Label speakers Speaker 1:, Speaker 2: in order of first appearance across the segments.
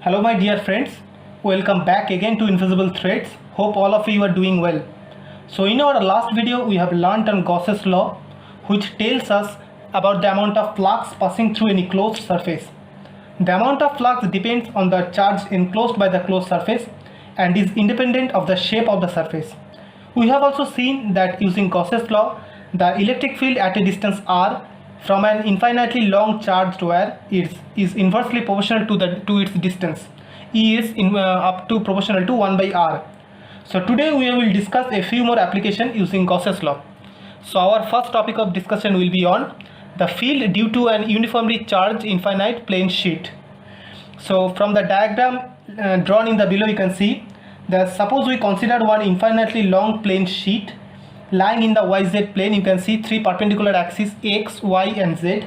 Speaker 1: Hello my dear friends, welcome back again to Invisible Threads. Hope all of you are doing well. So in our last video we have learnt on Gauss's law, which tells us about the amount of flux passing through any closed surface. The amount of flux depends on the charge enclosed by the closed surface and is independent of the shape of the surface. We have also seen that using Gauss's law, the electric field at a distance r from an infinitely long charged wire is inversely proportional to its distance. E is up to proportional to 1 by r. So today we will discuss a few more applications using Gauss's law. So our first topic of discussion will be on the field due to an uniformly charged infinite plane sheet. So from the diagram drawn in the below, you can see that suppose we consider one infinitely long plane sheet lying in the YZ plane. You can see three perpendicular axes X, Y and Z,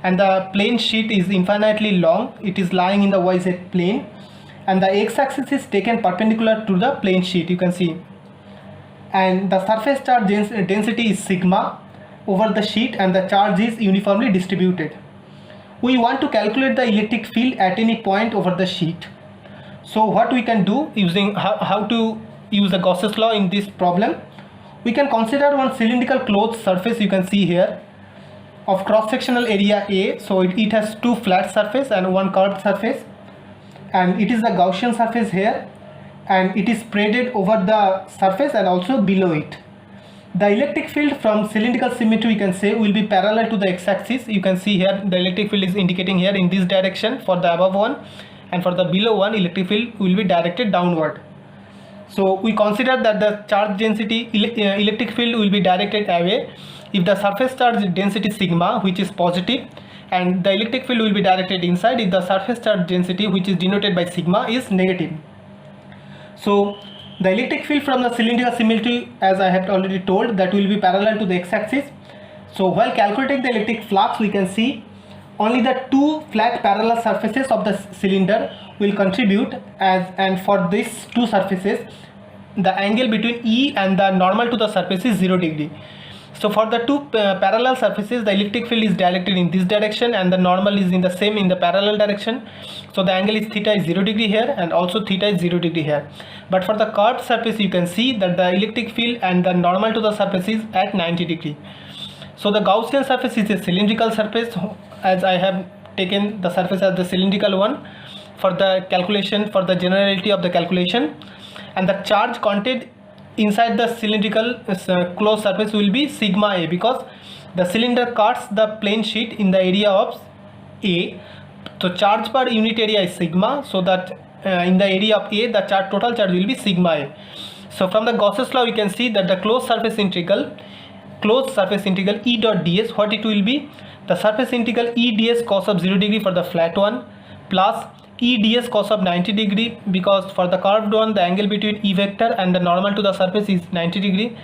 Speaker 1: and the plane sheet is infinitely long. It is lying in the YZ plane and the X axis is taken perpendicular to the plane sheet, you can see, and the surface charge density is sigma over the sheet and the charge is uniformly distributed. We want to calculate the electric field at any point over the sheet. So what we can do using how to use the Gauss's law in this problem, we can consider one cylindrical closed surface, you can see here, of cross-sectional area A. So it has two flat surface and one curved surface, and it is a Gaussian surface here, and it is spreaded over the surface and also below it. The electric field from cylindrical symmetry, you can say, will be parallel to the x-axis. You can see here the electric field is indicating here in this direction for the above one, and for the below one electric field will be directed downward. So we consider that the charge density electric field will be directed away if the surface charge density sigma, which is positive, and the electric field will be directed inside if the surface charge density, which is denoted by sigma, is negative. So the electric field from the cylindrical symmetry, as I have already told, that will be parallel to the x-axis. So while calculating the electric flux, we can see only the two flat parallel surfaces of the cylinder will contribute, and for these two surfaces the angle between E and the normal to the surface is 0 degree. So for the two parallel surfaces, the electric field is directed in this direction and the normal is in the parallel direction. So the angle is theta is 0 degree here and also theta is 0 degree here. But for the curved surface, you can see that the electric field and the normal to the surface is at 90 degree. So the Gaussian surface is a cylindrical surface, as I have taken the surface as the cylindrical one for the calculation, for the generality of the calculation, and the charge contained inside the cylindrical closed surface will be sigma A, because the cylinder cuts the plane sheet in the area of A. So charge per unit area is sigma, so that in the area of A the total charge will be sigma A. So from the Gauss's law, we can see that the closed surface integral E dot ds, what it will be, the surface integral E ds cos of 0 degree for the flat one plus E ds cos of 90 degree, because for the curved one the angle between E vector and the normal to the surface is 90 degree,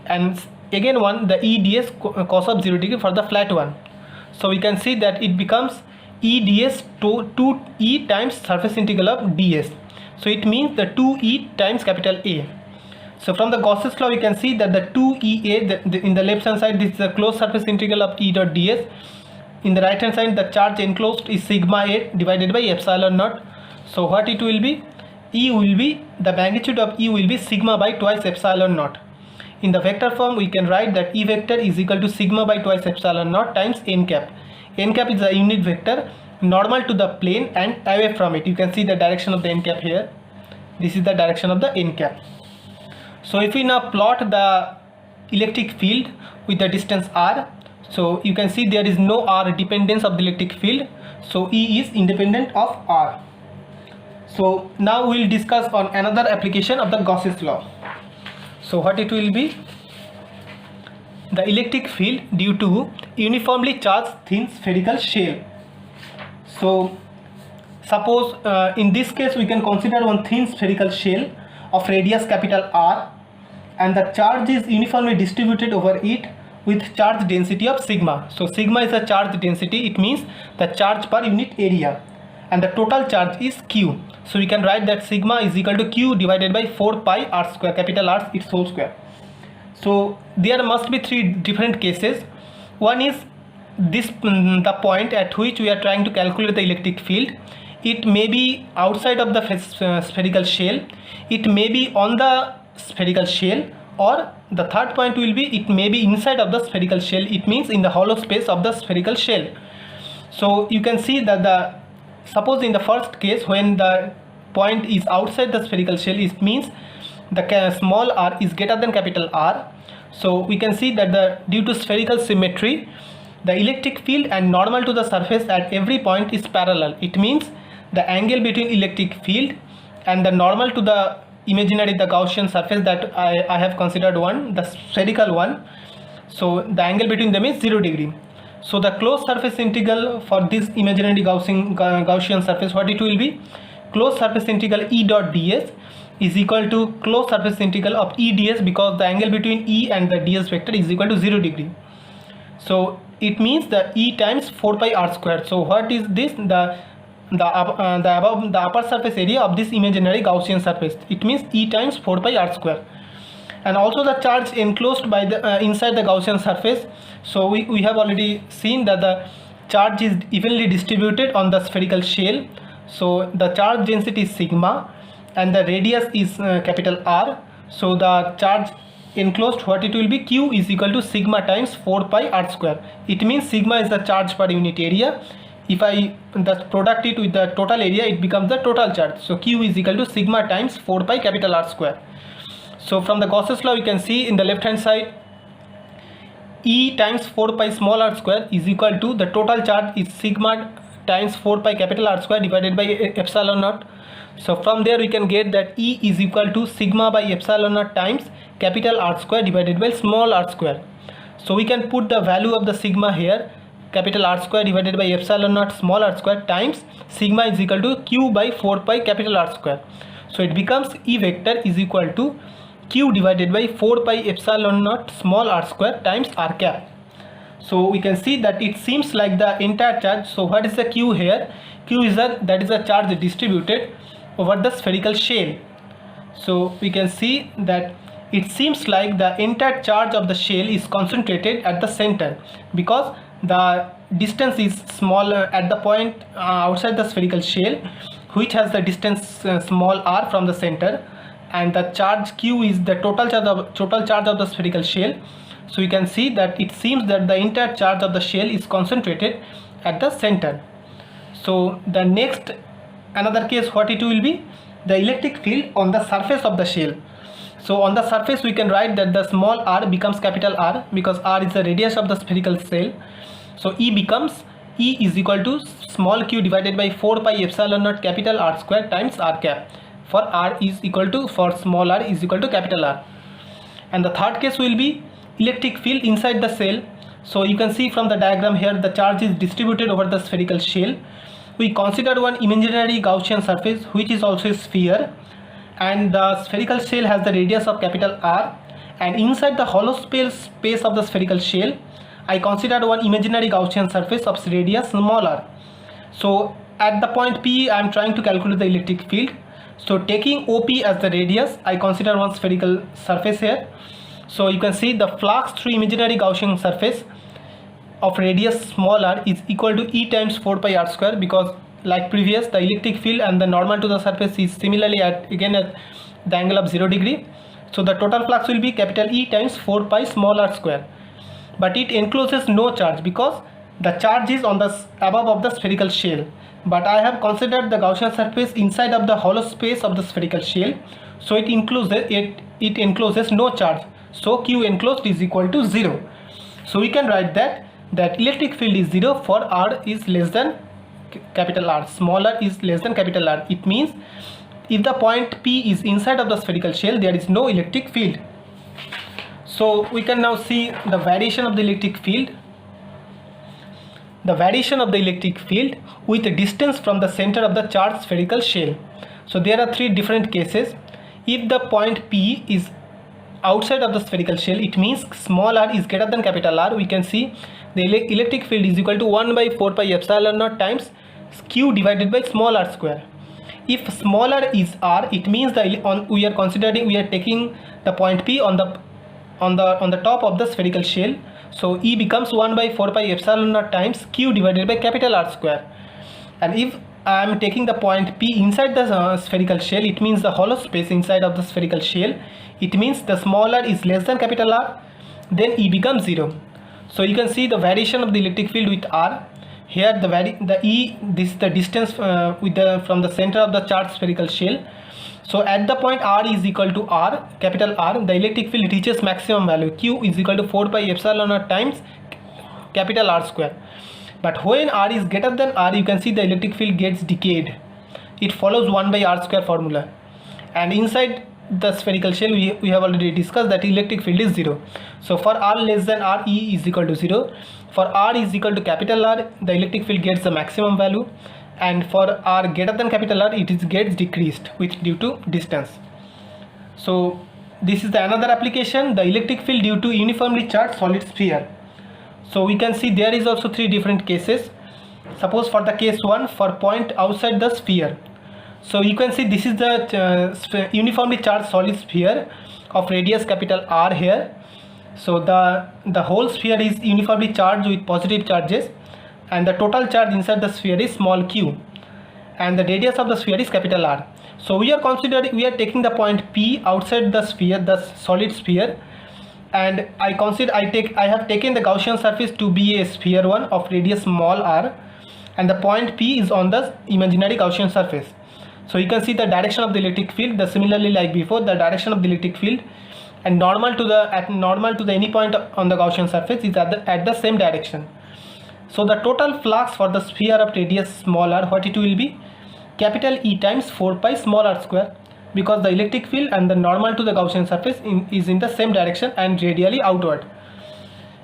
Speaker 1: and again one the E ds cos of 0 degree for the flat one. So we can see that it becomes E ds to 2E times surface integral of ds. So it means the 2E times capital A. So from the Gauss's law, we can see that the 2EA, in the left hand side, this is the closed surface integral of E dot ds. In the right hand side, the charge enclosed is sigma A divided by epsilon naught. So what it will be? E will be, the magnitude of E will be sigma by twice epsilon naught. In the vector form, we can write that E vector is equal to sigma by twice epsilon naught times n cap. N cap is the unit vector normal to the plane and away from it. You can see the direction of the n cap here. This is the direction of the n cap. So if we now plot the electric field with the distance r, so you can see there is no r dependence of the electric field, so E is independent of r. So now we will discuss on another application of the Gauss's law. So what it will be? The electric field due to uniformly charged thin spherical shell. So suppose in this case we can consider one thin spherical shell of radius capital R, and the charge is uniformly distributed over it with charge density of sigma. So sigma is a charge density, it means the charge per unit area, and the total charge is Q. So we can write that sigma is equal to Q divided by 4 pi r square, capital R its whole square. So there must be three different cases. One is this the point at which we are trying to calculate the electric field. it may be outside of the spherical shell, it may be on the spherical shell, or the third point will be it may be inside of the spherical shell. It means in the hollow space of the spherical shell. So you can see that suppose in the first case, when the point is outside the spherical shell, it means the small r is greater than capital R. So we can see that due to spherical symmetry, the electric field and normal to the surface at every point is parallel. It means the angle between electric field and the normal to the imaginary, the Gaussian surface that I have considered one, the spherical one. So the angle between them is 0 degree. So the closed surface integral for this imaginary Gaussian surface, what it will be? Closed surface integral E dot ds is equal to closed surface integral of E ds, because the angle between E and the ds vector is equal to 0 degree. So it means the E times 4 pi r square. So what is this? The upper surface area of this imaginary Gaussian surface. It means E times 4 pi r square. And also the charge enclosed by the inside the Gaussian surface. So we have already seen that the charge is evenly distributed on the spherical shell. So the charge density is sigma and the radius is capital R. So the charge enclosed, what it will be? Q is equal to sigma times 4 pi r square. It means sigma is the charge per unit area. If I product it with the total area, it becomes the total charge. So Q is equal to sigma times 4 pi capital R square. So from the Gauss's law, you can see in the left hand side, E times 4 pi small r square is equal to the total charge is sigma times 4 pi capital R square divided by epsilon naught. So from there we can get that E is equal to sigma by epsilon naught times capital R square divided by small r square. So we can put the value of the sigma here, capital R square divided by epsilon naught small r square times sigma is equal to Q by 4 pi capital R square. So it becomes E vector is equal to Q divided by 4 pi epsilon naught small r square times r cap. So we can see that it seems like the entire charge. So what is the Q here? Q is that is a charge distributed over the spherical shell. So we can see that it seems like the entire charge of the shell is concentrated at the center, because the distance is smaller at the point outside the spherical shell, which has the distance small r from the center, and the charge Q is the total charge of the spherical shell. So you can see that it seems that the entire charge of the shell is concentrated at the center. So the next another case, what it will be? The electric field on the surface of the shell. So on the surface we can write that the small r becomes capital R, because r is the radius of the spherical shell. So E is equal to small q divided by 4 pi epsilon naught capital R square times r cap, for r is equal to, for small r is equal to capital R. And the third case will be electric field inside the shell. So you can see from the diagram here, the charge is distributed over the spherical shell. We consider one imaginary Gaussian surface which is also a sphere, and the spherical shell has the radius of capital R, and inside the hollow space of the spherical shell, I consider one imaginary Gaussian surface of radius small r. So at the point P, I am trying to calculate the electric field. So taking OP as the radius, I consider one spherical surface here. So you can see the flux through imaginary Gaussian surface of radius small r is equal to E times 4 pi r square, because like previous, the electric field and the normal to the surface is similarly at the angle of 0 degree. So the total flux will be capital E times 4 pi small r square, but it encloses no charge because the charge is on the above of the spherical shell. But I have considered the Gaussian surface inside of the hollow space of the spherical shell, so it encloses no charge. So Q enclosed is equal to 0. So we can write that electric field is 0 for r is less than capital R, smaller is less than capital R. It means if the point P is inside of the spherical shell, there is no electric field. So we can now see the variation of the electric field. The variation of the electric field with the distance from the center of the charged spherical shell. So there are three different cases. If the point P is outside of the spherical shell, it means small r is greater than capital R. We can see the electric field is equal to 1 by 4 pi epsilon naught times Q divided by small r square. If small r is r, it means we are taking the point P on the top of the spherical shell. So E becomes 1 by 4 pi epsilon naught times Q divided by capital R square. And if I am taking the point P inside the spherical shell, it means the hollow space inside of the spherical shell. It means the small r is less than capital R, then E becomes 0. So you can see the variation of the electric field with R. Here the E, this is the distance from the center of the charged spherical shell. So at the point R is equal to R, capital R, the electric field reaches maximum value. Q is equal to 4 pi epsilon naught times capital R square. But when R is greater than R, you can see the electric field gets decayed. It follows 1 by R square formula. And inside the spherical shell, we have already discussed that electric field is 0. So for R less than R, E is equal to 0. For R is equal to capital R, the electric field gets the maximum value. And for R greater than capital R, it gets decreased due to distance. So this is the another application, the electric field due to uniformly charged solid sphere. So we can see there is also 3 different cases. Suppose for the case 1, for point outside the sphere. So you can see this is the uniformly charged solid sphere of radius capital R here. So the whole sphere is uniformly charged with positive charges, and the total charge inside the sphere is small q, and the radius of the sphere is capital R. So we are taking the point P outside the sphere, the solid sphere, and I have taken the Gaussian surface to be a sphere 1 of radius small r, and the point P is on the imaginary Gaussian surface. So you can see the direction of the electric field, similarly like before, the direction of the electric field and normal to the any point on the Gaussian surface is at the same direction. So the total flux for the sphere of radius small r, what it will be? Capital E times 4 pi small r square, because the electric field and the normal to the Gaussian surface is in the same direction and radially outward.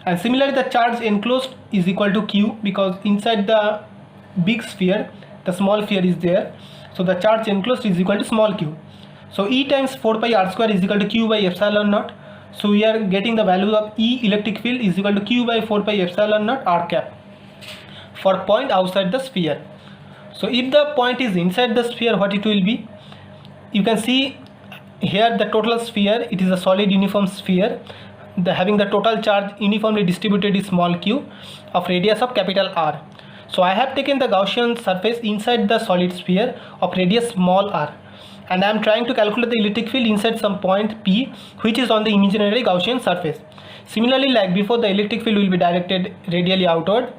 Speaker 1: And similarly the charge enclosed is equal to Q, because inside the big sphere the small sphere is there. So the charge enclosed is equal to small q. So E times 4 pi r square is equal to Q by epsilon naught. So we are getting the value of E electric field is equal to Q by 4 pi epsilon naught r cap for point outside the sphere. So if the point is inside the sphere, what it will be? You can see here the total sphere, it is a solid uniform sphere, having the total charge uniformly distributed is small q of radius of capital R. So I have taken the Gaussian surface inside the solid sphere of radius small r, and I am trying to calculate the electric field inside some point P, which is on the imaginary Gaussian surface. Similarly like before, the electric field will be directed radially outward,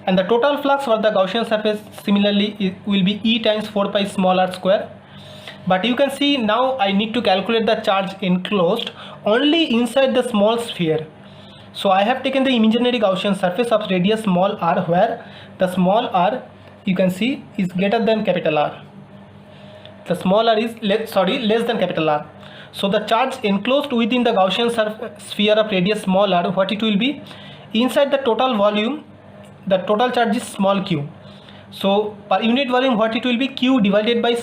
Speaker 1: and the total flux for the Gaussian surface similarly will be E times 4 pi small r square. But you can see now I need to calculate the charge enclosed only inside the small sphere. So I have taken the imaginary Gaussian surface of radius small r, where the small r you can see is greater than capital R. The small r is less than capital R. So the charge enclosed within the Gaussian sphere of radius small r, what it will be? Inside the total volume, the total charge is small q. So per unit volume, what it will be? Q divided by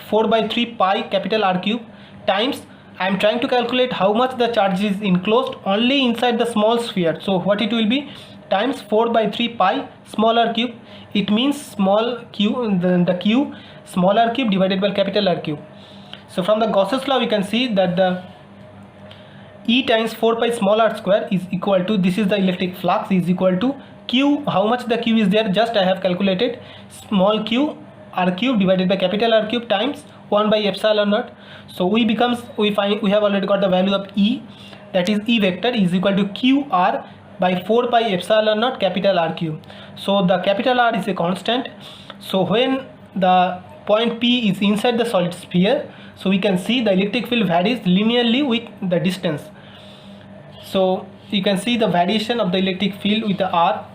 Speaker 1: 4 by 3 pi capital R cube times, I am trying to calculate how much the charge is enclosed only inside the small sphere. So what it will be? Times 4 by 3 pi small r cube. It means small q, the q small r cube divided by capital R cube. So from the Gauss's law we can see that the E times 4 pi small r square is equal to, this is the electric flux, is equal to q. How much the q is there? Just I have calculated, small q r cube divided by capital R cube times 1 by epsilon naught. So we have already got the value of E, that is E vector is equal to QR by 4 pi epsilon naught capital R cube. So the capital R is a constant. So when the point P is inside the solid sphere, so we can see the electric field varies linearly with the distance. So you can see the variation of the electric field with the R,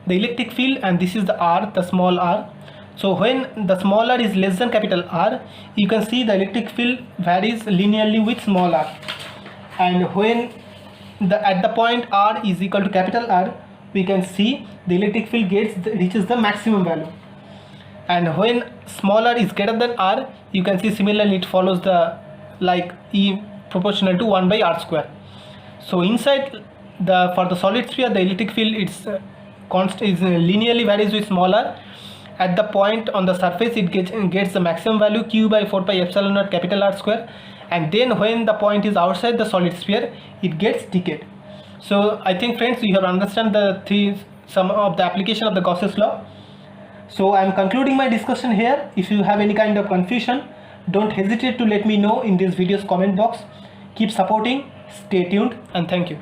Speaker 1: the electric field, and this is the R, the small r. So when the small r is less than capital R, you can see the electric field varies linearly with small r. And when at the point R is equal to capital R, we can see the electric field reaches the maximum value. And when small r is greater than R, you can see similarly it follows the like E proportional to 1 by R square. So inside for the solid sphere, the electric field is linearly varies with small r. At the point on the surface, it gets the maximum value Q by 4 pi epsilon naught capital R square, and then when the point is outside the solid sphere, it gets decayed. So I think friends, you have understand some of the application of the Gauss's law. So I am concluding my discussion here. If you have any kind of confusion, don't hesitate to let me know in this video's comment box. Keep supporting, stay tuned, and thank you.